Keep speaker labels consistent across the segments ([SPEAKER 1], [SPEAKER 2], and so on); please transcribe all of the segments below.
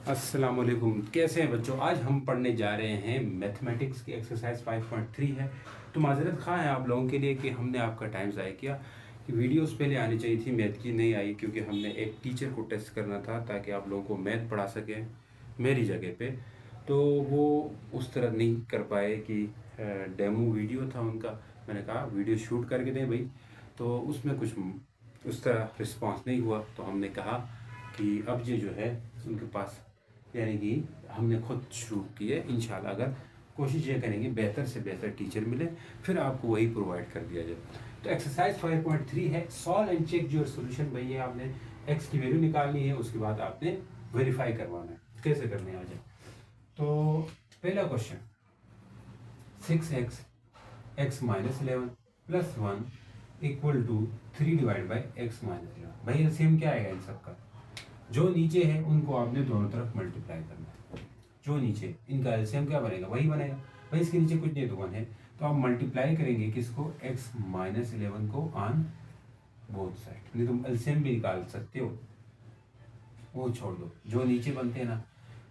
[SPEAKER 1] अस्सलाम वालेकुम। कैसे हैं बच्चों? आज हम पढ़ने जा रहे हैं मैथमेटिक्स की एक्सरसाइज 5.3 है। तो माजरत खा है आप लोगों के लिए कि हमने आपका टाइम ज़ाया किया कि वीडियोस पहले आनी चाहिए थी, मैथ की नहीं आई क्योंकि हमने एक टीचर को टेस्ट करना था ताकि आप लोगों को मैथ पढ़ा सकें मेरी जगह पे। तो वो उस तरह नहीं कर पाए कि डेमो वीडियो था उनका। मैंने कहा वीडियो शूट करके दें भाई, तो उसमें कुछ उस तरह रिस्पांस नहीं हुआ। तो हमने कहा कि अब ये जो है उनके पास, यानी कि हमने खुद शुरू किए। इंशाल्लाह अगर कोशिश ये करेंगे बेहतर से बेहतर टीचर मिले, फिर आपको वही प्रोवाइड कर दिया जाए। तो एक्सरसाइज 5.3 है, solve and check your solution. भाई ये आपने एक्स की वैल्यू निकालनी है, उसके बाद आपने वेरीफाई करवाना है। कैसे करने आ जाए? तो पहला question, 6x x minus 11 plus 1 equal to 3 divide by x minus 11। भाई सेम क्या आएगा इन सबका? जो नीचे है उनको आपने दोनों तरफ मल्टीप्लाई करना है। जो नीचे इनका एलसीएम क्या बनेगा? वही बनेगा। भाई इसके नीचे कुछ नहीं तो 1 है, तो आप मल्टीप्लाई करेंगे किसको? x माइनस 11 को ऑन बोथ साइड। नहीं तुम एलसीएम भी निकाल सकते हो, वो छोड़ दो। जो नीचे बनते हैं ना,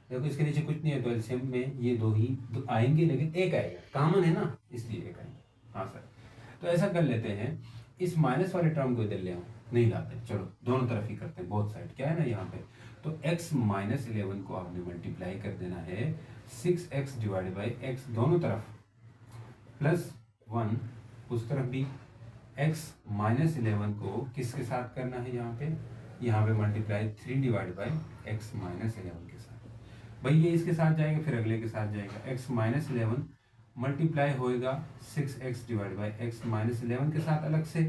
[SPEAKER 1] देखो इसके नीचे कुछ नहीं है तो एलसीएम में ये दो ही दो आएंगे, लेकिन एक आएगा, कॉमन है ना, इसलिए एक आएंगे। हाँ सर, तो ऐसा कर लेते हैं, इस माइनस वाले टर्म को इधर ले आओ, नहीं लाते, चलो दोनों तरफ ही करते हैं, बोथ साइड। क्या है ना यहाँ पे, तो x माइनस 11 को आपने मल्टीप्लाई कर देना है 6x डिवाइड बाई एक्स दोनों तरफ, प्लस 1 उस तरफ भी। x माइनस 11 को किसके साथ करना है यहाँ पे multiply 3 divide by x minus 11 के साथ। भाई ये इसके साथ जाएगा, फिर अगले के साथ जाएगा। x माइनस 11 मल्टीप्लाई होएगा 6x divide by x minus 11 के साथ अलग से,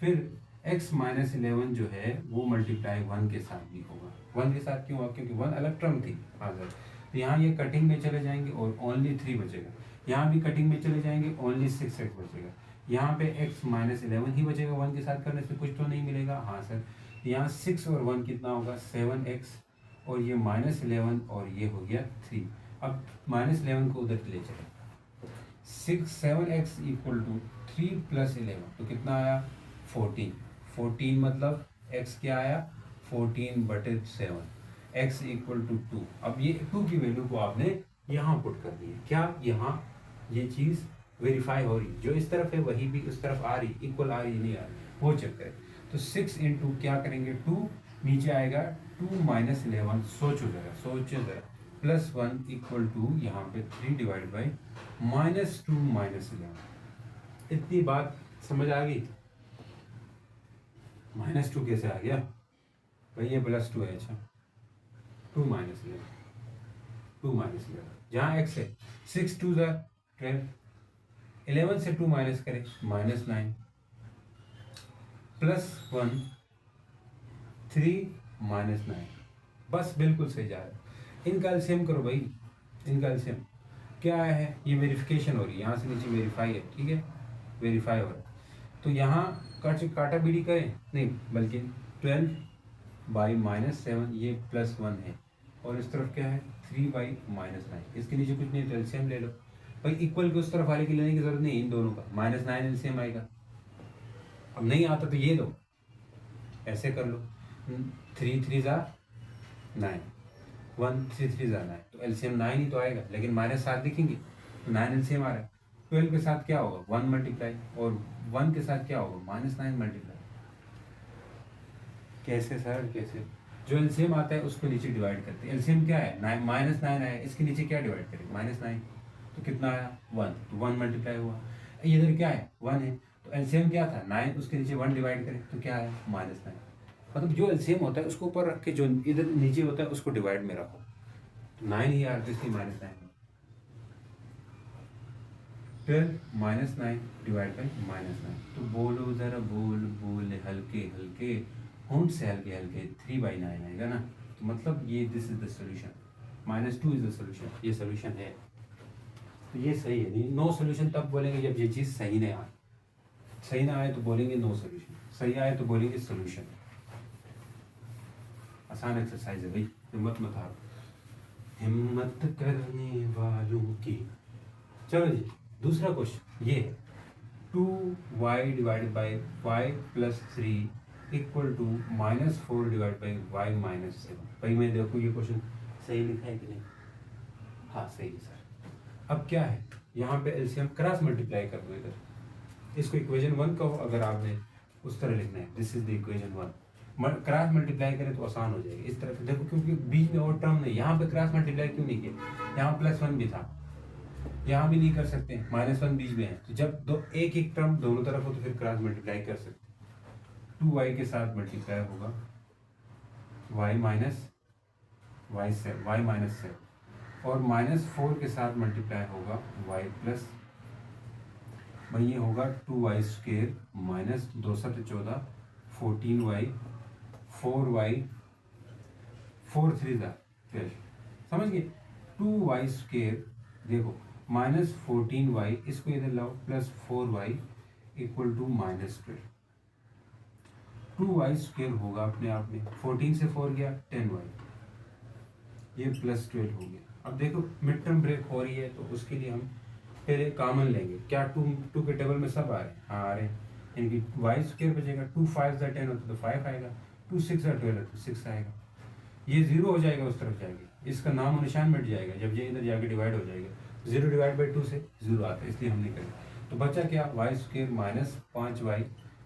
[SPEAKER 1] फिर x माइनस 11 जो है वो मल्टीप्लाई 1 के साथ भी होगा। 1 के साथ क्यों हुआ? क्योंकि 1 अलग टर्म थी। हाँ सर, तो यहाँ ये कटिंग में चले जाएंगे और ओनली 3 बचेगा। यहाँ भी कटिंग में चले जाएंगे, ओनली 6x बचेगा। यहाँ पे x माइनस 11 ही बचेगा, 1 के साथ करने से कुछ तो नहीं मिलेगा। हाँ सर, यहाँ 6 और 1 कितना होगा? 7x, और ये माइनस 11 और ये हो गया 3। अब माइनस 11 को उधर ले चले, 7x इक्वल टू 3 प्लस 11, तो कितना आया? 14। 14 मतलब x क्या आया? 14/7, x इक्वल टू 2। अब ये 2 की वैल्यू को आपने यहाँ पुट कर दी है। क्या यहाँ ये चीज़ वेरीफाई हो रही? जो इस तरफ है वही भी उस तरफ आ रही, इक्वल आ रही नहीं आ रही, वो चेक करें। तो 6 इंटू क्या करेंगे? 2, नीचे आएगा 2 माइनस 11, सोचो जरा, प्लस 1 इक्वल टू यहाँ पे 3 डिवाइड बाई -2 माइनस 11। इतनी बात समझ आ गई? -2 कैसे आ गया भाई? ये +2 है। अच्छा, 2 माइनस 11 जहाँ x है, 6 2 12, 11 से 2 माइनस करें -9, प्लस 1 3 -9, बस बिल्कुल सही जा रहा है। इनका एलसीएम करो भाई, इनका एलसीएम क्या आया है? ये वेरिफिकेशन हो रही है, यहाँ से नीचे वेरीफाई है, ठीक है, वेरीफाई हो रहा है। तो यहाँ काटा बीड़ी करें नहीं, बल्कि 12/-7, ये +1 है, और इस तरफ क्या है? 3/-9। इसके नीचे कुछ नहीं तो एलसीएम ले लो भाई। इक्वल के उस तरफ वाले की लेने की जरूरत नहीं, इन दोनों का -9 एलसीएम आएगा। अब नहीं आता तो ये लो, ऐसे कर लो, 3 3 9, 1 3 3 9, तो एलसीएम 9 ही तो आएगा, लेकिन -7 लिखेंगे तो 9 एलसीएम आ रहा है। 12 के साथ क्या होगा? 1 मल्टीप्लाई, और 1 के साथ क्या होगा? -9 मल्टीप्लाई। कैसे सर, कैसे? जो एलसीएम आता है उसको नीचे डिवाइड करते हैं। एलसीएम क्या है? -9 आया, इसके नीचे क्या डिवाइड करेंगे? -9, तो कितना आया? 1, तो 1 मल्टीप्लाई हुआ। इधर क्या है? 1 है, तो एलसीएम क्या था? 9, उसके नीचे 1 डिवाइड करें तो क्या आया? -9। मतलब जो एलसीएम होता है उसको ऊपर रख के जो इधर नीचे होता है उसको डिवाइड में रखो, तो 9 ही आ रहा है, इसलिए -9। 12 -9 डिवाइड बाई -9, तो बोलो जरा, बोल हल्के हल्के, होंठ से हल्के हल्के, 3/9 आएगा ना। तो मतलब ये this is the solution, -2 is the solution, ये सोल्यूशन है। तो ये सही है। नहीं, नो सोल्यूशन तब बोलेंगे जब ये चीज़ सही नहीं आए। सही ना आए तो बोलेंगे नो सोल्यूशन, सही आए तो बोलेंगे सोल्यूशन। आसान एक्सरसाइज है भाई, हिम्मत मत हारो, हिम्मत करने वालों की। चलो जी, दूसरा क्वेश्चन ये है, 2y divide by y plus 3 equal to -4 divide by y -7। भाई मैं देखो ये क्वेश्चन सही लिखा है कि नहीं? हाँ सही है सर। अब क्या है, यहाँ पे एलसीएम क्रॉस मल्टीप्लाई कर दो इधर, इसको इक्वेशन 1 कहो अगर आपने उस तरह लिखना है, this is the equation 1। Cross multiply करें तो आसान हो जाएगा इस तरह से, देखो क्योंकि बीच में और टर्म नहीं, यहाँ पे क्रॉस मल्टीप्लाई क्यों नहीं किया, यहाँ +1 भी था, यहाँ भी नहीं कर सकते, -1 बीच में है, तो जब दो एक एक टर्म दोनों तरफ हो तो फिर क्रॉस मल्टीप्लाई कर सकते। 2y के साथ मल्टीप्लाई होगा y माइनस y-7 और -4 के साथ मल्टीप्लाई होगा y प्लस, भाई ये होगा 2y² माइनस 2 7 14 14y 4y 4 3 12, समझ गए। 2y² देखो -14y, इसको इधर लाओ +4y इक्वल टू -12। 2y² होगा अपने आप में, 14 से 4 गया 10y, ये +12 हो गया। अब देखो मिड टर्म ब्रेक हो रही है तो उसके लिए हम पहले कॉमन लेंगे, क्या 2 के टेबल में सब आ रहे हैं, हाँ आ रहे हैं, यानी कि y² बचेगा, 2 5 10 होता तो 5 आएगा, 2 6 12 तो 6 आएगा, ये 0 हो जाएगा उस तरफ जाएगा, इसका नाम और निशान मिट जाएगा, जब ये इधर जाके डिवाइड हो जाएगा, 0 डिवाइड बाई 2 से 0 आता है, इसलिए हम नहीं करेंगे। तो बचा क्या, y² minus 5y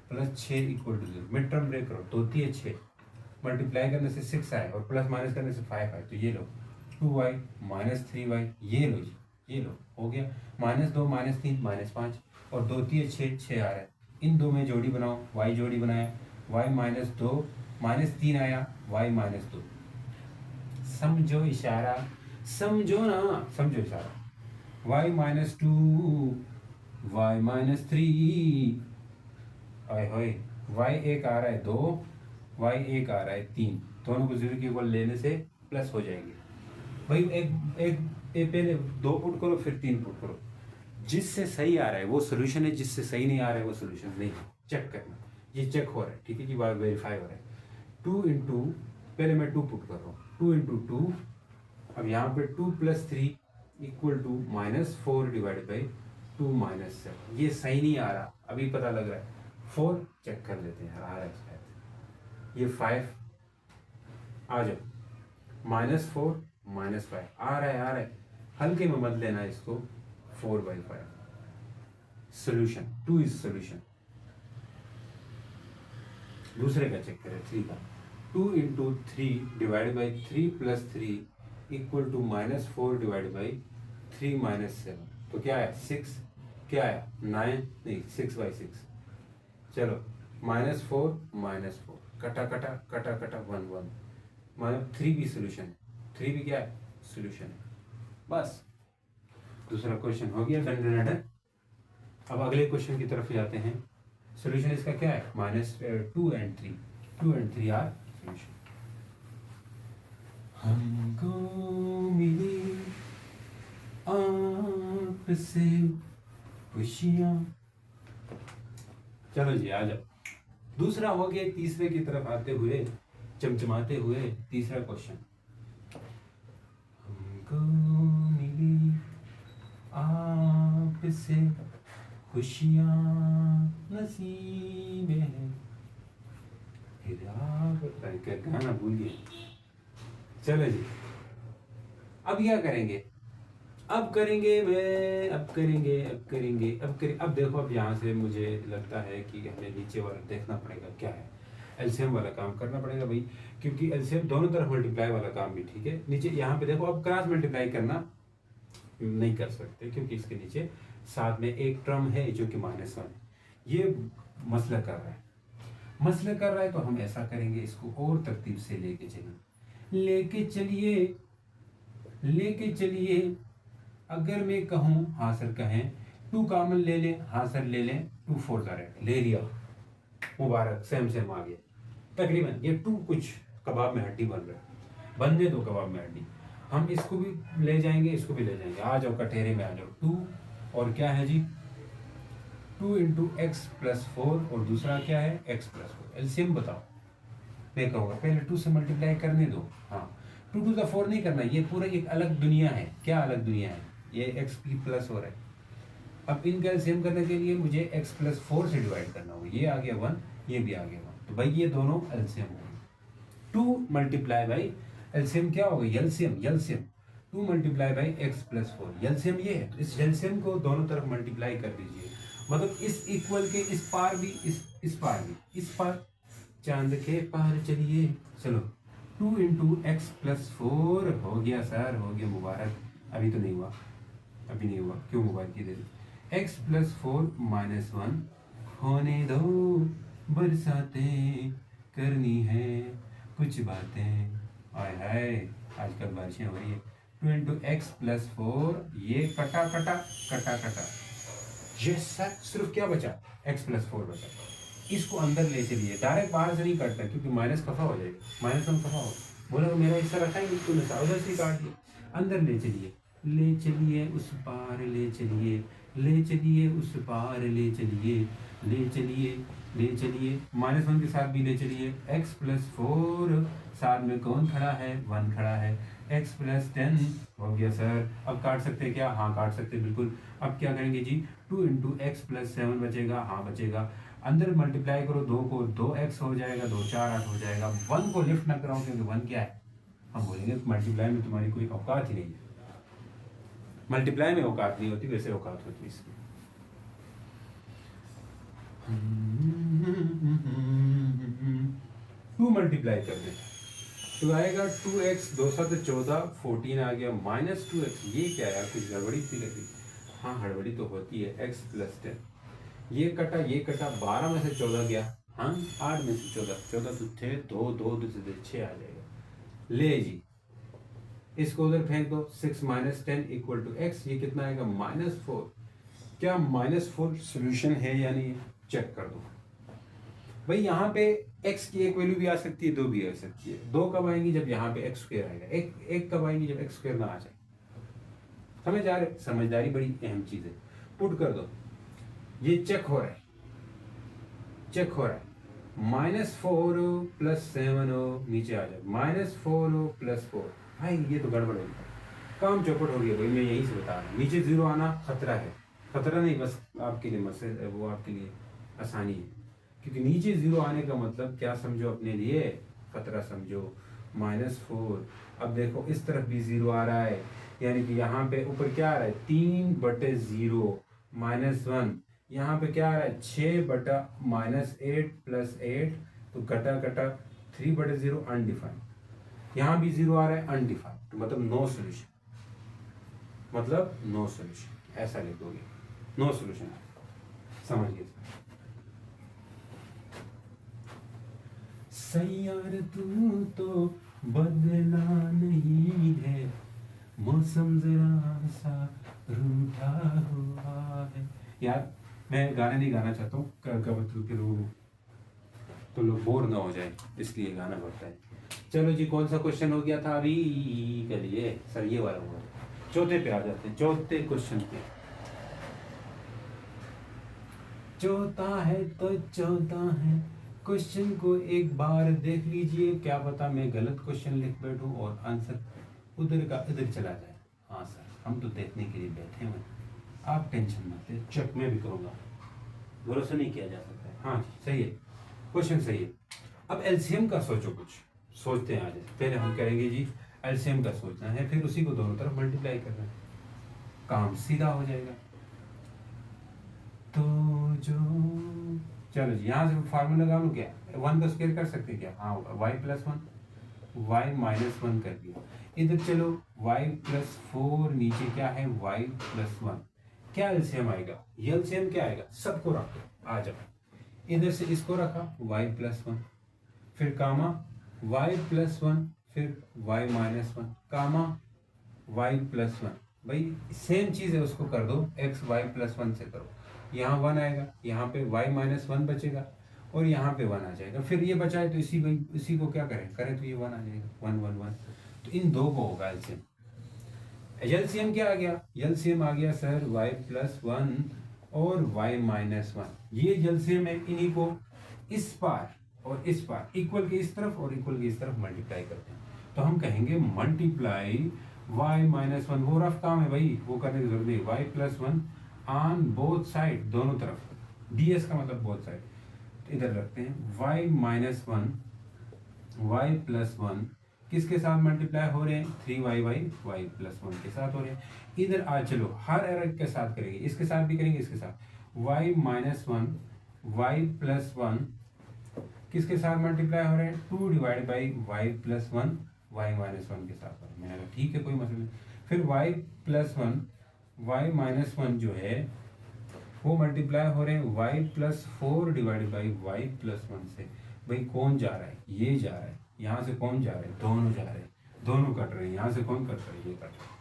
[SPEAKER 1] plus 6 equal to 0। Mid term break करो, तो होती है 6, मल्टीप्लाई करने से 6 आए और प्लस माइनस करने से 5 आए, तो ये लो 2y माइनस 3y, ये लो जी, ये लो हो गया, -2 -3 -5 और 2 3 6 6 आ रहा है, इन दो में जोड़ी बनाओ, y जोड़ी बनाया, y -2 -3 आया, y -2, समझो इशारा, समझो ना, समझो इशारा, y -2 y -3, आए होए, y एक आ रहा है 2, y एक आ रहा है 3, दोनों को 0 के इक्वल लेने से प्लस हो जाएंगे। भाई एक पहले 2 पुट करो फिर 3 पुट करो, जिससे सही आ रहा है वो सोल्यूशन है, जिससे सही नहीं आ रहा है वो सोल्यूशन नहीं है, चेक करना, ये चेक हो रहा है, ठीक है जी, वेरीफाई हो रहा है। 2 इंटू, पहले मैं 2 पुट कर रहा हूँ, 2 इंटू 2, अब यहाँ पे 2 + 3 इक्वल टू -4 डिवाइड बाई 2 -7, ये सही नहीं आ रहा, अभी पता लग रहा है, 4 चेक कर लेते हैं, आ रहा है शायद, ये 5 आ जाओ, -4 -5 आ रहा है, हल्के में मत लेना इसको, 4/5 सोल्यूशन, 2 इज सोल्यूशन। दूसरे का चेक करें, 3 का, 2 into 3 divide by 3 + 3 equal to -4 divide by 3 -7, तो क्या है 6, क्या है 9, नहीं 6/6, चलो -4 -4 कटा कटा कटा कटा 1 1, मतलब 3 भी सोल्यूशन है, 3 भी क्या है सोल्यूशन है, बस दूसरा क्वेश्चन हो गया डन डन। अब अगले क्वेश्चन की तरफ जाते हैं, सोल्यूशन इसका क्या है, -2 and 3, 2 and 3 आर सोल्यूशन। हमको मिली आपसे खुशियाँ, चलो जी आ जाओ, दूसरा हो गया, तीसरे की तरफ आते हुए चमचमाते हुए तीसरा क्वेश्चन, हमको मिली आपसे खुशियाँ नसीब है, फिर आप क्या गाना भूलिए, चलो जी अब क्या करेंगे, अब देखो, अब यहाँ से मुझे लगता है कि हमें नीचे वाला देखना पड़ेगा, क्या है एलसीएम वाला काम करना पड़ेगा भाई, क्योंकि एलसीएम दोनों तरफ मल्टीप्लाई वाला काम भी ठीक है। नीचे यहाँ पे देखो, अब क्रॉस मल्टीप्लाई करना नहीं कर सकते क्योंकि इसके नीचे साथ में एक टर्म है जो कि -1 है, ये मसला कर रहा है, तो हम ऐसा करेंगे, इसको और तरतीब से लेके चलिए, अगर मैं कहूँ, हाँ सर कहें 2 कॉमन ले लें, हाँ सर ले लें, 2 4 ले लिया, मुबारक, सेम आ गया, तकरीबन ये 2 कुछ कबाब में हड्डी बन रहा है, बन दे दो कबाब में हड्डी, हम इसको भी ले जाएंगे, इसको भी ले जाएंगे, आ जाओ कटहरे में आ जाओ, 2 और क्या है जी 2 इंटू x + 4 और दूसरा क्या है x + 4, एलसीएम बताओ, मैं कहूँगा पहले 2 से मल्टीप्लाई करने दो, हाँ 2 to the 4 नहीं करना, ये पूरा एक अलग दुनिया है, क्या अलग दुनिया है, ये x की प्लस हो रहा है, अब इनका एलसीएम करने के लिए मुझे x + 4 से डिवाइड करना होगा, ये आ गया 1, ये भी आ गया 1, तो भाई ये दोनों एलसीएम होंगे, 2 × एलसीएम क्या होगा, LCM, LCM 2 multiply by x plus 4, LCM ये है। तो इस एलसीएम को दोनों तरफ मल्टीप्लाई कर दीजिए, मतलब इस इक्वल के इस पार भी, इस पार भी, इस पार, चांद के पार चलिए। चलो 2 इंटू एक्स प्लस 4 हो गया सर, हो गया, मुबारक। अभी तो नहीं हुआ, अभी नहीं हुआ, क्यों मुबारक की दे, एक्स प्लस 4 माइनस 1 होने दो, बरसातें करनी है कुछ बातें, आय हाय आजकल बारिशें हो रही है। 2 इंटू एक्स प्लस 4, ये कटा कटा कटा कटा, ये सर सिर्फ क्या बचा, एक्स प्लस 4 बचा। इसको अंदर ले चलिए, डायरेक्ट बाहर से नहीं काटता क्योंकि माइनस खफा हो जाएगा, माइनस वन खफा हो, बोला मेरा हिस्सा रखा ही नहीं तूने, उधर से ही काट दिया। अंदर ले चलिए, ले चलिए उस पार, ले चलिए, ले चलिए उस पार, ले चलिए, ले चलिए, ले चलिए, माइनस वन के साथ भी ले चलिए। एक्स प्लस 4 साथ में कौन खड़ा है, 1 खड़ा है। एक्स प्लस 10 हो गया सर। अब काट सकते हैं क्या, हाँ काट सकते हैं बिल्कुल। अब क्या करेंगे जी, 2 इंटू एक्स प्लस 7 बचेगा, हाँ बचेगा। अंदर मल्टीप्लाई करो 2 को, 2x हो जाएगा, 2 4 8 हो जाएगा। 1 को लिफ्ट ना कराओ क्योंकि 1 क्या है, हम बोलेंगे मल्टीप्लाई में तुम्हारी कोई औकात ही नहीं है, मल्टीप्लाई में औकात नहीं होती, वैसे औकात होती है इसकी। 2 मल्टीप्लाई कर दे तो आएगा 2x, 2 7 14, 14 आ गया, माइनस 2x, ये क्या यार, कुछ गड़बड़ी सी लग रही। हाँ हड़बड़ी तो होती है। x प्लस 10, ये कटा ये कटा, 12 में से 14 गया, हाँ 8 में से 14, 14 तो थे 2, 2 से 6 आ जाएगा। ले जी, इसको उधर फेंक दो, 6 माइनस 10 इक्वल टू एक्स, ये कितना आएगा, -4। क्या -4 सोल्यूशन है या नहीं, चेक कर दो भाई। यहाँ पे x की एक वैल्यू भी आ सकती है, 2 भी आ सकती है। 2 कब आएंगी, जब यहाँ पे x स्क्वायर आएगा। एक कब आएंगी, जब x स्क्वायर ना आ जाए। समझ आ रहे, समझदारी बड़ी अहम चीज है। पुट कर दो, ये चेक हो रहा है, चेक हो रहा है। -4 प्लस 7 नीचे आ जाए, -4 प्लस 4, भाई ये तो गड़बड़ होगी, काम चौपट हो गया भाई, मैं यहीं से बता रहा हूँ। नीचे 0 आना खतरा है, खतरा नहीं, बस आपके लिए मसले, वो आपके लिए आसानी है, क्योंकि नीचे 0 आने का मतलब क्या समझो, अपने लिए खतरा समझो। -4, अब देखो इस तरफ भी 0 आ रहा है, यानी कि यहाँ पे ऊपर क्या आ रहा है, 3/0 -1, यहाँ पे क्या आ रहा है, 6/-8 + 8, तो कटा कटा 3/0 अनडिफाइंड, यहाँ भी 0 आ रहा है अनडिफाइंड, तो मतलब नो सोल्यूशन, मतलब नो सोल्यूशन, ऐसा लिख दोगे, नो सोल्यूशन। समझिए सैयार तू तो बदला नहीं है, मौसम जरा सा रूठा हुआ है। यार मैं गाना नहीं गाना चाहता हूँ, तो लोग बोर ना हो जाए, इसलिए गाना पड़ता है। चलो जी, कौन सा क्वेश्चन हो गया था अभी, करिए सर, ये वाला हुआ। चौथे पे आ जाते हैं, चौथे क्वेश्चन पे। चौथा है तो चौथा है, क्वेश्चन को एक बार देख लीजिए, क्या पता मैं गलत क्वेश्चन लिख बैठूं और आंसर उधर का इधर चला जाए। हाँ सर, हम तो देखने के लिए बैठे हैं, आप टेंशन मत ले, चेक मैं भी करूंगा, भरोसा नहीं किया जा सकता है। हाँ जी सही है, क्वेश्चन सही है। अब एलसीएम का सोचो, कुछ सोचते हैं आज। पहले हम करेंगे जी एलसीएम का सोचना है, फिर उसी को दोनों तरफ मल्टीप्लाई करना है, काम सीधा हो जाएगा। तो जो चलो जी, यहाँ से फार्मूला लगा लूँ क्या, 1 का स्क्वायर कर सकते क्या, हाँ y + 1, y -1 कर दिया। इधर चलो y + 4, नीचे क्या है, y + 1, क्या एलसीएम आएगा, ये एलसीएम क्या आएगा, सबको रखो, आ जाओ। इधर से इसको रखा y + 1, फिर कामा y + 1, फिर y -1, कामा y + 1, भाई सेम चीज है, उसको कर दो x y + 1 से करो, यहाँ 1 आएगा, यहाँ पे y -1 बचेगा, और यहाँ पे 1 आ जाएगा। फिर ये बचा है तो इसी को क्या करें तो ये 1 आ जाएगा, 1 1 1, तो इन दो को होगा एलसीएम। एलसीएम क्या आ गया, एलसीएम आ गया सर y + 1 और y -1, ये एलसीएम है। इन्हीं को इस पार और इस पार, इक्वल के इस तरफ और इक्वल के इस तरफ मल्टीप्लाई करते हैं, तो हम कहेंगे मल्टीप्लाई y -1, वो रफ काम है भाई, वो करने की जरूरत नहीं, y + 1 ऑन बोथ साइड, दोनों तरफ, ds का मतलब बोथ साइड, तो इधर रखते हैं y -1, y + 1 किसके साथ मल्टीप्लाई हो रहे हैं, 3y प्लस 1 के साथ हो रहे हैं। इधर आ चलो हर एरर के साथ करेंगे, इसके साथ भी करेंगे, इसके साथ y माइनस 1 y प्लस 1 किसके साथ मल्टीप्लाई हो रहे हैं, 2 divide by y plus 1 y minus 1 के साथ हो रहे हैं। मैंने कहा ठीक है कोई मसला नहीं। फिर y प्लस 1 y माइनस 1 जो है वो मल्टीप्लाई हो रहे हैं y plus 4 divide by y plus 1 से। भाई कौन जा रहा है, ये जा रहा है, यहाँ से कौन जा रहा है, दोनों जा रहे हैं, दोनों कट रहे हैं, यहाँ से कौन कट रहा है, ये कट रहा है।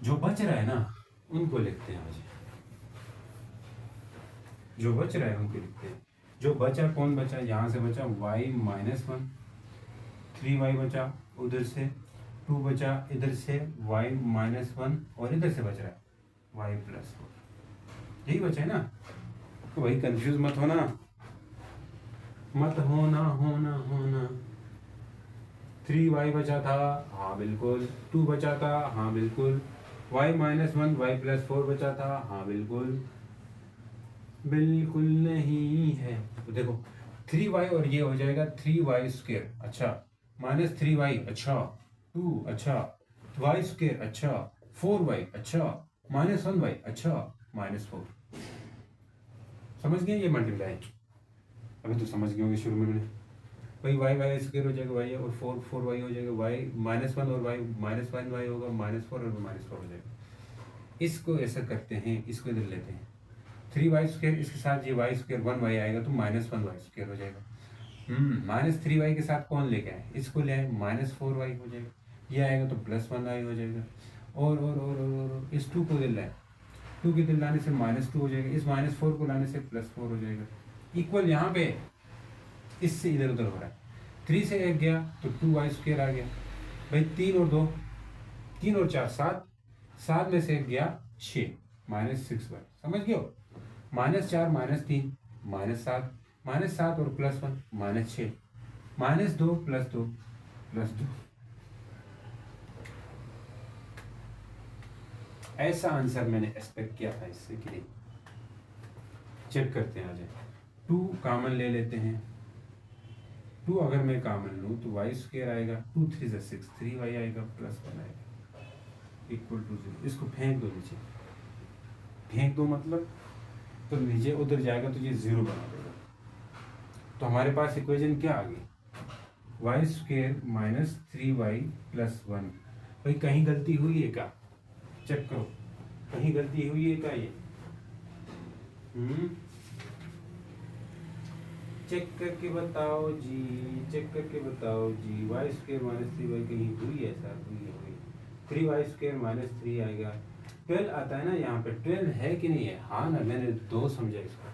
[SPEAKER 1] जो बच रहा है ना उनको लिखते हैं आज, जो बच रहा है उनको लिखते हैं। जो बचा कौन बचा, यहाँ से बचा y माइनस 1, 3y बचा उधर से, 2 बचा इधर से y माइनस 1 और इधर से बच रहा है y प्लस 4, यही बचा है ना। तो भाई कंफ्यूज मत होना, मत होना होना होना। 3y बचा था, हाँ बिल्कुल। 2 बचा था, हाँ बिल्कुल। y माइनस 1 y प्लस 4 बचा था, हाँ बिल्कुल। बिल्कुल नहीं है तो देखो 3y और ये हो जाएगा 3y स्क्वायर, अच्छा माइनस 3y, अच्छा 2, अच्छा y स्क्वायर, अच्छा 4y, अच्छा माइनस 1y, अच्छा माइनस 4। समझ गए ये मल्टीप्लाई, अभी तो समझ गए होंगे शुरू में मैंने। भाई y स्क्वायर हो जाएगा y और 4y हो जाएगा, y माइनस 1 और y माइनस 1y होगा, माइनस 4 और माइनस 4 हो जाएगा। इसको ऐसा करते हैं, इसको इधर लेते हैं 3y स्क्वायर, इसके साथ ये y स्क्वायर 1y आएगा तो माइनस 1y स्क्वायर हो जाएगा। माइनस 3y के साथ कौन लेके आए, इसको ले आए, माइनस 4y हो जाएगा। ये आएगा तो प्लस 1y हो जाएगा। और इस 2 को दिल लाए, 2 के दिल लाने से माइनस 2 हो जाएगा, इस माइनस 4 को लाने से प्लस 4 हो जाएगा। इक्वल यहाँ पे इससे इधर उधर हो रहा है, 3 से 1 गया तो 2y स्क्वायर आ गया। भाई 3 और 2, 3 और 4 7, 7 में से 1 गया 6, माइनस 6y। समझ गए हो, माइनस 4 माइनस 3 माइनस 7, माइनस 7 और plus 1 minus 6, minus 2 plus 2 plus 2। ऐसा आंसर मैंने एक्सपेक्ट किया था इससे कि नहीं। चेक करते हैं, आ जाए 2 कॉमन ले लेते हैं। 2 अगर मैं कॉमन लूँ तो y स्क्वायर आएगा, 2 3 6, 3y आएगा प्लस 1 आएगा इक्वल टू 0। इसको फेंक दो नीचे, फेंक दो मतलब तो नीचे उधर जाएगा तो ये 0 बना देगा। तो हमारे पास इक्वेशन क्या आ गई, y square minus 3y plus 1। भाई कहीं गलती हुई है क्या, चेक करो कहीं गलती हुई है क्या ये, चेक करके बताओ जी, चेक करके बताओ जी। y स्क्वायर माइनस 3y कहीं हुई है सर, हुई 3y स्क्वायर माइनस 3 आएगा, 12 आता है ना यहाँ पे, 12 है कि नहीं है, हाँ ना, मैंने 2 समझा इसको।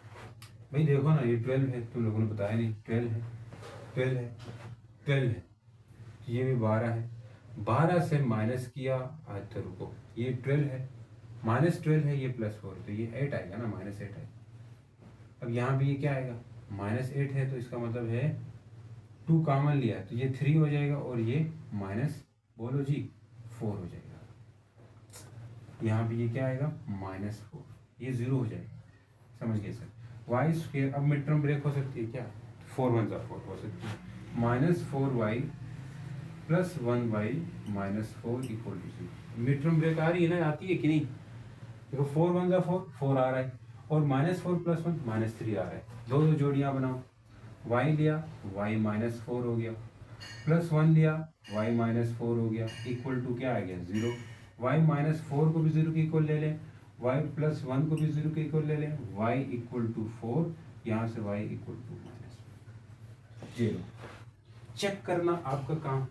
[SPEAKER 1] भाई देखो ना ये 12 है, तुम लोगों ने बताया नहीं, 12 है 12 है 12 है, ये भी 12 है, 12 से माइनस किया, अच्छा रुको, ये 12 है, माइनस 12 है, ये प्लस 4, तो ये 8 आएगा ना, माइनस 8 है। अब यहाँ भी ये क्या आएगा, माइनस 8 है, तो इसका मतलब है 2 कॉमन लिया तो ये 3 हो जाएगा और ये माइनस बोलो जी 4 हो जाएगा। यहाँ भी ये क्या आएगा, माइनस 4, ये 0 हो जाएगा। समझ गए सर, वाई स्क्वेयर, अब मिड टर्म ब्रेक हो सकती है क्या, 4 1 4 हो सकती है, minus 4y plus 1y minus 4 equal to 0। Mid term break आ रही है ना, आती है कि नहीं, देखो 4 1 4 आ रहा है और माइनस 4 प्लस 1 माइनस 3 आ रहा है, दो जोड़ियाँ बनाओ, y लिया y माइनस 4 हो गया, प्लस 1 लिया y माइनस 4 हो गया, इक्वल टू क्या आ गया 0। y माइनस 4 को भी 0 के इक्वल ले लें, y प्लस 1 को भी 0 के इक्वल ले लें, y इक्वल टू 4, यहाँ से y equal to minus 0। Check करना आपका काम,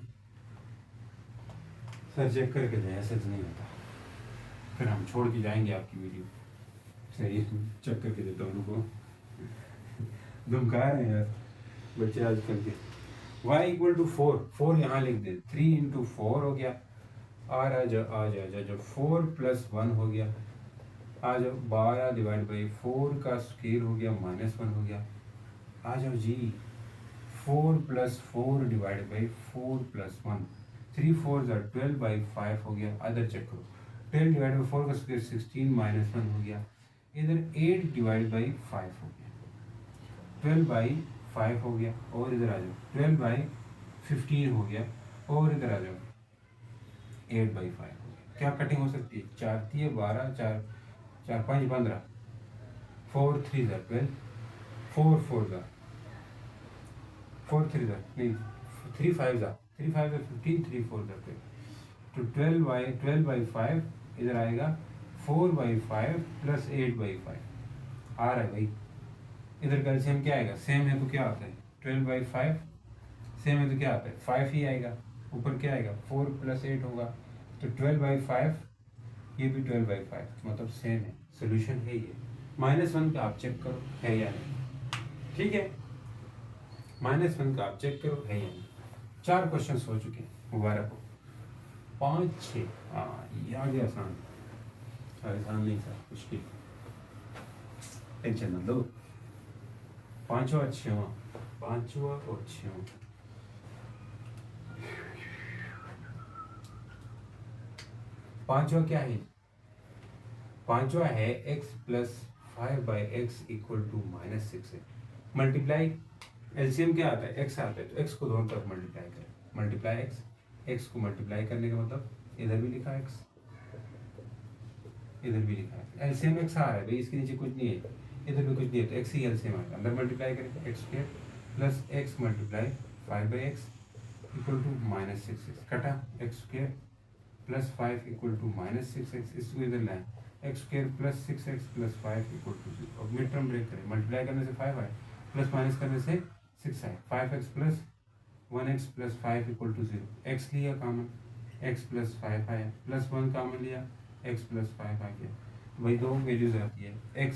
[SPEAKER 1] सर चेक करके जाए, ऐसे तो नहीं होता, फिर हम छोड़ के जाएंगे आपकी वीडियो। सही चेक करके देता हूँ उनको, धमका रहे हैं यार बच्चे आजकल के। y इक्वल टू 4 यहाँ लिख दे, 3 इंटू 4 हो गया, आ जा 4 प्लस 1 हो गया, आ जाओ 12 डिवाइड बाई 4 का स्क्वायर हो गया, माइनस 1 हो गया, आ जाओ जी 4 plus 4 divide by 4 plus 1, 3 4 12 by 5 हो गया। अदर चेक करो, 12 डिवाइड बाई 4 का स्क्वायर 16 माइनस 1 हो गया, इधर 8 डिवाइड बाई 5 हो गया, 12 बाई 5 हो गया, और इधर आ जाओ 12 बाई 15 हो गया, और इधर आ जाओ 8/5 हो गया। क्या कटिंग हो सकती है? 4 3 12, 4 4 5 15, 4 3 12, 4 4 4 3 नहीं 3 5 3 5 15, 3 4 तो 12/5 इधर आएगा 4/5 प्लस 8/5 आ रहा है भाई। इधर का एलसीएम क्या आएगा? सेम है तो क्या आता है 12/5, सेम है तो क्या आता है 5 ही आएगा। ऊपर क्या आएगा 4 + 8 होगा, तो 12/5, ये भी 12/5, मतलब सेम है। सोल्यूशन है ये। -1 का आप चेक करो है या नहीं, ठीक है। -1 का आप चेक करो है या नहीं। 4 क्वेश्चन हो चुके हैं, मुबारक हो। 5 6, हाँ ये आ गया आसान। आसान नहीं था, मुश्किल, टेंशन मत लो। 5वां और 6वां, 5वां और 6वां। पांचवा क्या है? पांचवा है x + 5/x = -6 है। मल्टीप्लाई, एलसीएम क्या आता है? x आता है, तो x को दोनों तरफ मल्टीप्लाई करें। मल्टीप्लाई x को मल्टीप्लाई करने का मतलब इधर भी लिखा x, इधर भी लिखा है। एलसीएम x आ रहा है भाई, इसके नीचे कुछ नहीं है, इधर भी कुछ नहीं है, तो x ही एलसीएम आएगा। अंदर मल्टीप्लाई करेंगे x² + x × 5/x = -6x कटा, x² + 5 = -6x, इसको इधर लाएं, x² + 6x + 5 = 0। अब मिड टर्म ब्रेक करें, मल्टीप्लाई करने से 5 आए, प्लस माइनस करने से 6 आए। 5x + 1x + 5 = 0। x लिया कॉमन, x + 5 आया, +1 कॉमन लिया, x + 5 आ गया। वही दो वैल्यूज आती है, x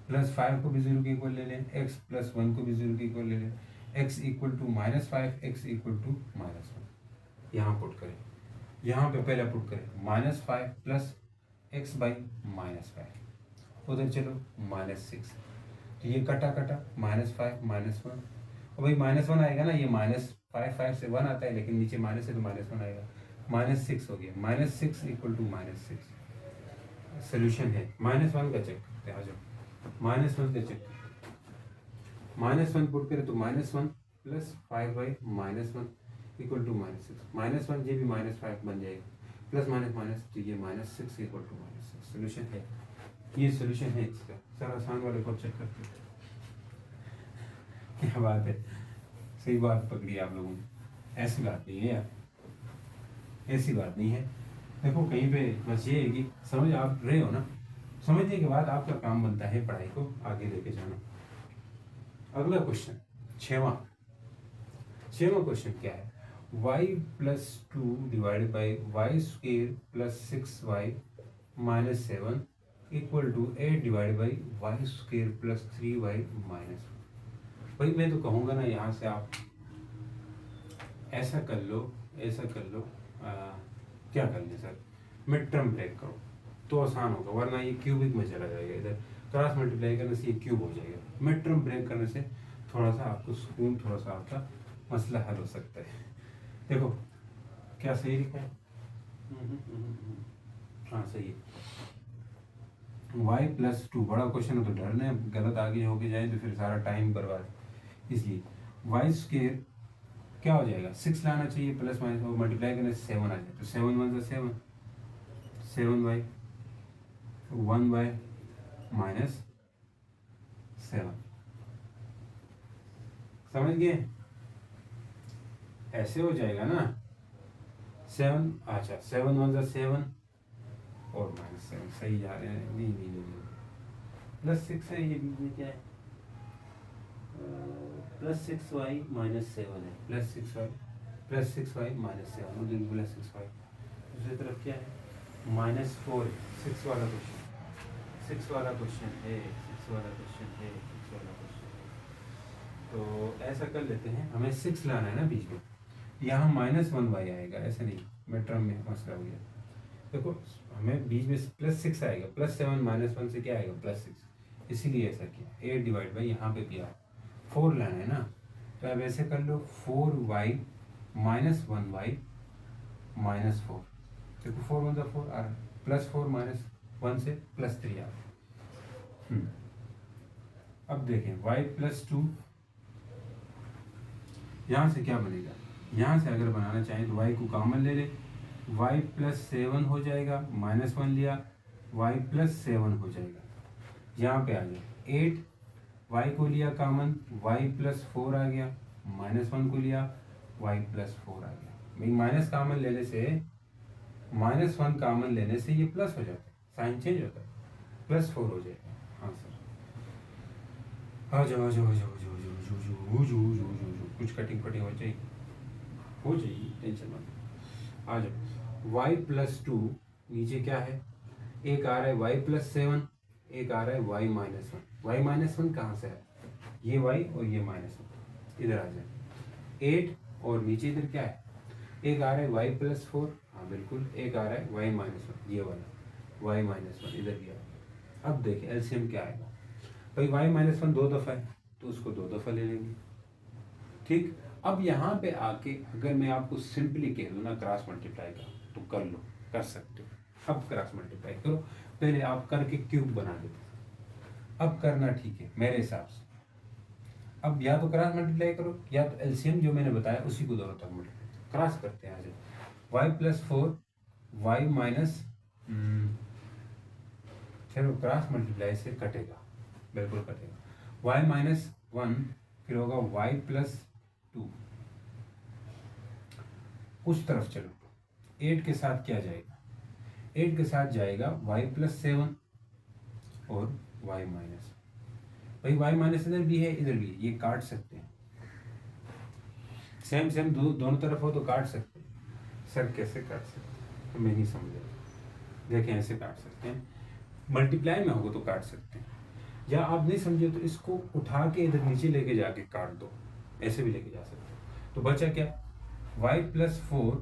[SPEAKER 1] + 5 को भी 0 के इक्वल ले लें, x + 1 को भी 0 के इक्वल ले लें, x = -5, x = -1। यहाँ पुट करें, यहाँ पे पहले पुट करें -5 + x/-5, उधर चलो -6, तो ये कटा कटा, -5 -1, और भाई -1 आएगा ना, ये -5 से 1 आता है, लेकिन नीचे माइनस है तो -1 आएगा, -6 हो गया। -6 = -6 सोल्यूशन है। -1 का चेक करते हैं, आ जाओ। -1 का चेक, -1 पुट करें तो -1 + 5/-1 = -6, -1 ये भी -5 बन जाएगा, प्लस माइनस माइनस, तो ये -6 = -6 सोल्यूशन है। ये सोल्यूशन है इसका। सर आसान वाले को चेक करते हैं। क्या बात है, सही बात पकड़ी आप लोगों ने। ऐसी बात नहीं है यार, ऐसी बात नहीं है। देखो कहीं पे बस ये है कि समझ आप रहे हो ना, समझने के बाद आपका काम बनता है पढ़ाई को आगे लेके जाना। अगला क्वेश्चन, छठवां क्वेश्चन क्या है? y + 2 / y² + 6y - 7 = 8 / y² + 3y - 1। भाई मैं तो कहूँगा ना, यहाँ से आप ऐसा कर लो, ऐसा कर लो, क्या कर लें सर, मिड टर्म ब्रेक करो तो आसान होगा, वरना ये क्यूबिक में चला जाएगा। इधर क्रॉस मल्टीप्लाई करने से ये क्यूब हो जाएगा। मिड टर्म ब्रेक करने से थोड़ा सा आपको सुकून, थोड़ा सा आपका मसला हल हो सकता है। देखो क्या सही लिखा है? हाँ सही है। y + 2 बड़ा क्वेश्चन है तो डरना है, गलत आगे होके जाए तो फिर सारा टाइम बर्बाद, इसलिए y² क्या हो जाएगा 6 लाना चाहिए, प्लस माइनस और मल्टीप्लाई करने से 7 आ जाए, तो 7 1 7, 7y 1y -7, समझ गए? ऐसे हो जाएगा ना, 7, अच्छा 7 1 7 और -7, सही जा रहे हैं। नहीं नहीं नहीं, +6 है, ये बीच में क्या है, +6y - 7 है, +6y -7, उधर +6y, दूसरी तरफ क्या है -4 है। 6 वाला क्वेश्चन, 6 वाला क्वेश्चन है, 6 वाला क्वेश्चन है, 6 वाला क्वेश्चन है। तो ऐसा कर लेते हैं, हमें 6 लाना है ना बीच में, यहाँ -1y आएगा, ऐसा नहीं, मिड टर्म में मसला हो गया। देखो हमें बीच में +6 आएगा, +7 -1 से क्या आएगा +6, इसीलिए ऐसा किया। 8 डिवाइड बाई यहाँ पे किया 4 लाना है ना, तो अब ऐसे कर लो 4y - 1y -4, देखो 4 1 4 आ रहा, +4 -1 से +3 आ रहा। अब देखें y + 2, यहाँ से क्या बनेगा, यहाँ से अगर बनाना चाहें तो y को कॉमन ले ले, y प्लस 7 हो जाएगा, -1 लिया, y प्लस 7 हो जाएगा। यहाँ पे आ गया 8, y को लिया कॉमन, y प्लस 4 आ गया, -1 को लिया, y प्लस 4 आ गया। भाई माइनस कॉमन लेने से, -1 कॉमन लेने से ये प्लस हो जाता है, साइन चेंज होता है, +4 हो जाएगा। हाँ सर, आ जाओ आ जाओ आ जाओ आ जाओ आ जाओ आ जाओ आ जाओ, कुछ कटिंग हो जाएगी, टेंशन मत। आ जाओ, y प्लस 2 नीचे क्या है, एक आ रहा है y प्लस 7, एक आ रहा है y माइनस 1। y माइनस 1 कहाँ से है, ये y और ये -1, इधर आ जाए 8, और नीचे इधर क्या है, एक आ रहा है y प्लस 4, हाँ बिल्कुल, एक आ रहा है y माइनस 1, ये वाला y माइनस 1 इधर गया। अब देखें एलसीएम क्या आएगा, भाई y माइनस 1 2 दफ़ा है तो उसको 2 दफ़ा ले लेंगे, ठीक। अब यहाँ पे आके अगर मैं आपको सिंपली कह दूँ ना क्रॉस मल्टीप्लाई का, तो कर लो, कर सकते हो। अब क्रॉस मल्टीप्लाई करो, पहले आप करके क्यूब बना देते, अब करना ठीक है मेरे हिसाब से। अब या तो क्रॉस मल्टीप्लाई करो, या तो एलसीएम जो मैंने बताया उसी को दोनों तरफ मल्टीप्लाई क्रॉस करते हैं। आज y प्लस 4 y माइनस, चलो क्रॉस मल्टीप्लाई से कटेगा, बिल्कुल कटेगा, y माइनस 1, फिर होगा y प्लस 2, उस तरफ चलो, 8 के साथ क्या जाएगा, 8 के साथ जाएगा y प्लस 7 और y माइनस, भाई y माइनस इधर भी है इधर भी है, ये काट सकते हैं, सेम सेम दोनों तरफ हो तो काट सकते हैं। सर कैसे काट सकते हैं, तो मैं नहीं समझा, देखें ऐसे काट सकते हैं, मल्टीप्लाई में होगा तो काट सकते हैं, या आप नहीं समझे तो इसको उठा के इधर नीचे लेके जाके काट दो, ऐसे भी लेके जा सकते हो। तो बचा क्या, y प्लस 4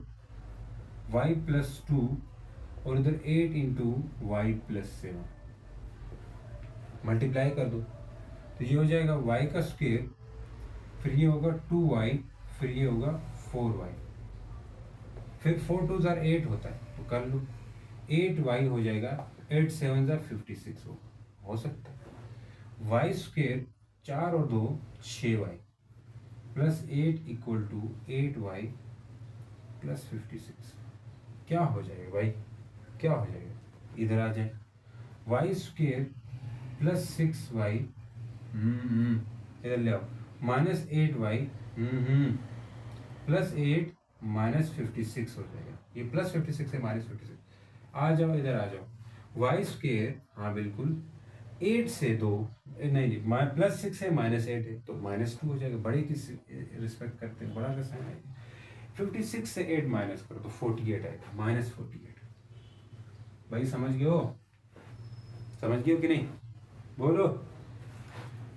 [SPEAKER 1] y प्लस 2 और इधर 8 इंटू वाई प्लस 7, मल्टीप्लाई कर दो तो ये हो जाएगा y का स्क्वायर, फिर ये होगा 2y, फिर ये होगा 4y, फिर 4 2 8 होता है तो कर लो, 8y हो जाएगा, 8 7 56 हो सकता है। y स्क्वायर 4 और 2 6y plus 8 equal to 8y plus 56, क्या हो जाएगा भाई, क्या हो जाएगा, इधर आ जाए, y स्क्वायर प्लस 6y, इधर ले आओ, माइनस 8y प्लस 8 माइनस 56 हो जाएगा, ये प्लस 56 है माइनस 56, आ जाओ इधर आ जाओ, y स्क्वायर, हाँ बिल्कुल, 8 से 2 नहीं, प्लस 6 है माइनस 8 है तो -2 हो जाएगा, बड़े की रिस्पेक्ट करते हैं, बड़ा का साइन आएगा, 56 से 8 माइनस करो तो 48 आएगा, -48। भाई समझ गए हो, समझ गए हो कि नहीं, बोलो,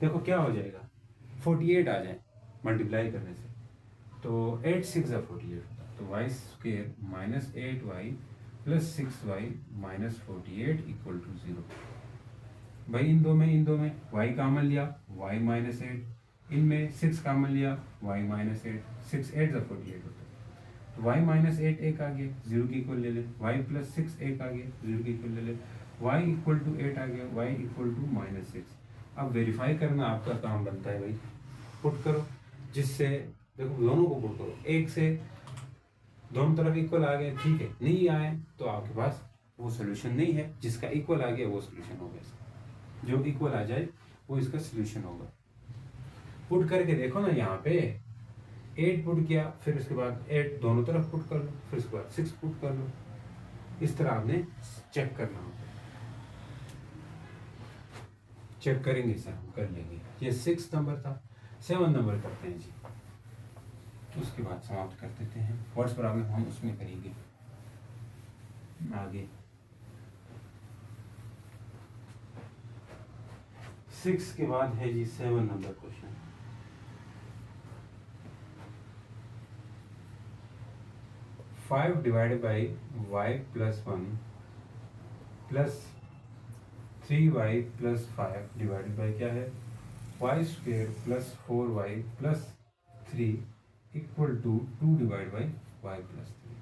[SPEAKER 1] देखो क्या हो जाएगा, 48 आ जाए मल्टीप्लाई करने से, तो 8 6 48 होता, तो y square minus 8y plus 6y minus 48 equal to 0। भाई इन दो में y कॉमन लिया, y माइनस 8, इनमें 6 कॉमन लिया, y माइनस 8, 6 8 48 होता है, तो y माइनस 8 एक आ गया, 0 की इक्वल ले ले, y प्लस 6 एक आ गया, 0 की इक्वल ले ले, y इक्वल टू 8 आ गया, y इक्वल टू -6। अब वेरीफाई करना आपका काम बनता है भाई, पुट करो, जिससे देखो दोनों को पुट करो, एक से दोनों तरफ इक्वल आ गया, ठीक है, नहीं आए तो आपके पास वो सोल्यूशन नहीं है, जिसका इक्वल आ गया वो सोल्यूशन हो गया, जो इक्वल आ जाए वो इसका सोल्यूशन होगा। पुट करके देखो ना, यहाँ पे 8 पुट किया, फिर उसके बाद 8 दोनों तरफ पुट कर लो, फिर उसके बाद 6 पुट कर लो, इस तरह आपने चेक करना होगा, चेक करेंगे सर, हम कर लेंगे। ये 6 नंबर था, 7 नंबर करते हैं जी, उसके बाद समाप्त कर देते हैं, व्हाट्स प्रॉब्लम हम उसमें करेंगे आगे। 6 के बाद है जी 7 number question. Five divided by y plus 1 plus 3y plus 5 divided by क्या है, y square plus 4y plus 3 equal to 2 divide by y plus 3,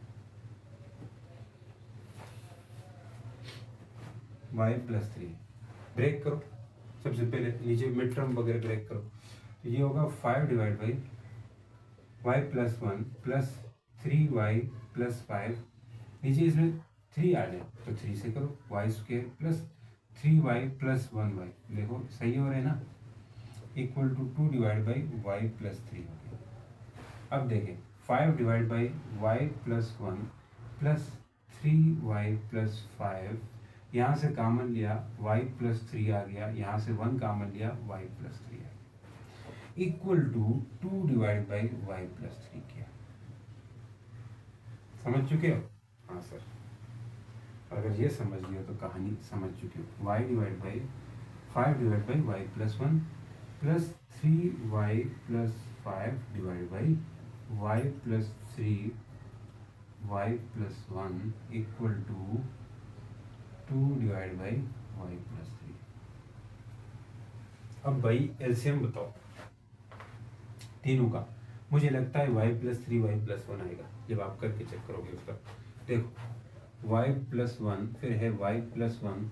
[SPEAKER 1] y plus 3। Break करो, सबसे पहले नीचे मिड टर्म वगैरह ब्रेक करो, तो ये होगा 5 divide by y plus one plus 3y plus 5, नीचे इसमें 3 आ जाए तो 3 से करो, Y square plus 3y plus 1y, देखो सही हो रहा है ना, equal to 2 divide by y plus 3 हो गया। अब देखें 5 divide by y plus 1 plus 3y plus 5, यहाँ से कॉमन लिया y प्लस 3 आ गया, यहाँ से 1 कॉमन लिया y प्लस 3 आ गया, equal to 2 divide by y plus 3 किया। समझ चुके हो? हाँ सर, अगर ये समझ लियो तो कहानी समझ चुके हो। y divide by 5 divide by y plus 1 plus 3y plus 5 divide by y plus 3 y plus 1 equal to 2 divide by y plus 3। अब भाई एलसीएम बताओ तीनों का। मुझे लगता है वाई प्लस 3 वाई प्लस 1 आएगा जब आप करके चेक करोगे उसका। देखो वाई प्लस 1, फिर है वाई प्लस 1,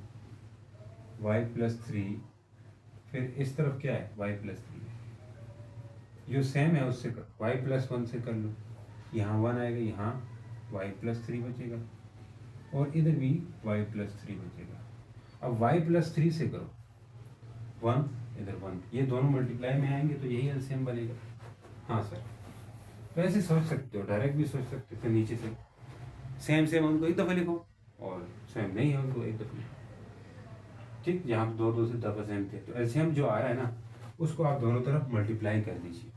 [SPEAKER 1] वाई प्लस 3, फिर इस तरफ क्या है वाई प्लस 3 है। जो सेम है उससे कर, वाई प्लस 1 से कर लो, यहाँ 1 आएगा, यहाँ वाई प्लस 3 बचेगा, और इधर भी y प्लस 3 बचेगा। अब y प्लस 3 से करो 1, इधर 1, ये दोनों मल्टीप्लाई में आएंगे तो यही एलसीएम बनेगा। हाँ सर, तो ऐसे सोच सकते हो, डायरेक्ट भी सोच सकते थे, नीचे से सेम उनको एक दफ़ा लिखो और सेम नहीं है उनको एक दफ़ा लिखो, ठीक। यहाँ दो दो से दफ़ा सेम थे तो एलसीएम जो आ रहा है ना उसको आप दोनों तरफ मल्टीप्लाई कर दीजिए,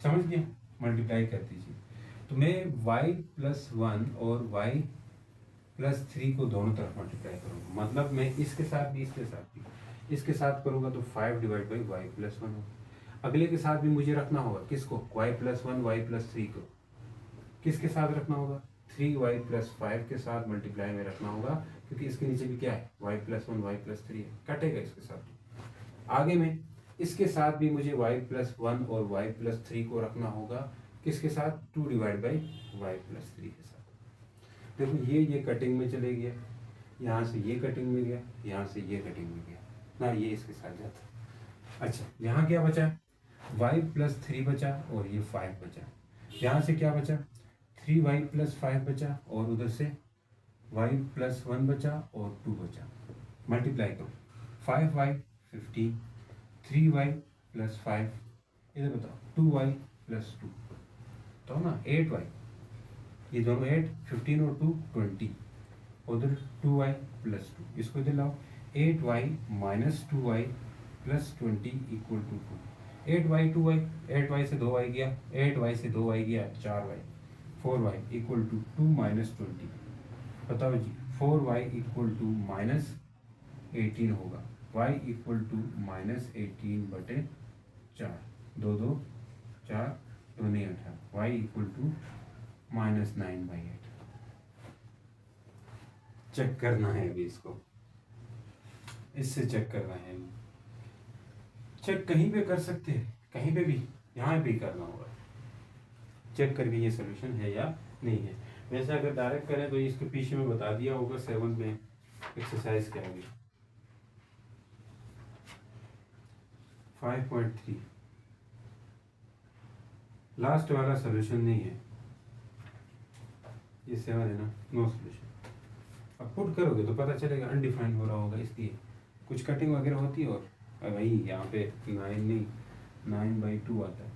[SPEAKER 1] समझ गए, मल्टीप्लाई कर दीजिए। तो मैं y प्लस 1 और y प्लस 3 को दोनों तरफ मल्टीप्लाई करूँगा, मतलब मैं इसके साथ भी इसके साथ करूँगा तो 5 डिवाइड बाई वाई प्लस 1 होगा। अगले के साथ भी मुझे रखना होगा, किसको, y प्लस 1 वाई प्लस 3 को किसके साथ रखना होगा, 3y प्लस 5 के साथ मल्टीप्लाई में रखना होगा, क्योंकि इसके नीचे भी क्या है y प्लस 1 वाई प्लस 3 है, कटेगा इसके साथ। आगे में इसके साथ भी मुझे y प्लस 1 और y प्लस 3 को रखना होगा, किसके साथ, 2 डिवाइड बाई वाई प्लस 3 के साथ। देखो ये कटिंग में चले गया, यहाँ से ये कटिंग में गया, यहाँ से ये कटिंग में गया ना, ये इसके साथ जाता। अच्छा यहाँ क्या बचा, y प्लस 3 बचा और ये 5 बचा। यहाँ से क्या बचा, 3y प्लस 5 बचा और उधर से y प्लस 1 बचा और 2 बचा। मल्टीप्लाई करो, 5y 15, 3y प्लस 5, इधर बताओ 2y प्लस 2, तो ना 8y, ये दोनों 8, 15 और 2 20, उधर 2y प्लस 2, इसको इधर लाओ, 8y minus 2y plus 20 equal to 2, 8y 2y, 8y से 2y गया, 8y से 2y गया 4y, 4y equal to 2 minus 20। बताओ जी 4y इक्वल टू माइनस 18 होगा, y इक्वल टू माइनस 18 बटे 4, 2 2 4 2 नहीं 18, y equal to minus 9/8। Check करना है अभी इसको, इससे चेक करना है, चेक कहीं पे कर सकते हैं, कहीं पे भी, यहाँ भी करना होगा, चेक करके ये सोल्यूशन है या नहीं है। वैसे अगर डायरेक्ट करें तो इसके पीछे में बता दिया होगा 7 में एक्सरसाइज क्या होगी। 5.3 लास्ट वाला सोल्यूशन नहीं है, ये 7 है ना, नो सोल्यूशन। अब पुट करोगे तो पता चलेगा अनडिफाइंड हो रहा होगा, इसलिए कुछ कटिंग वगैरह होती है। और भाई यहाँ पे 9 नहीं 9/2 आता है।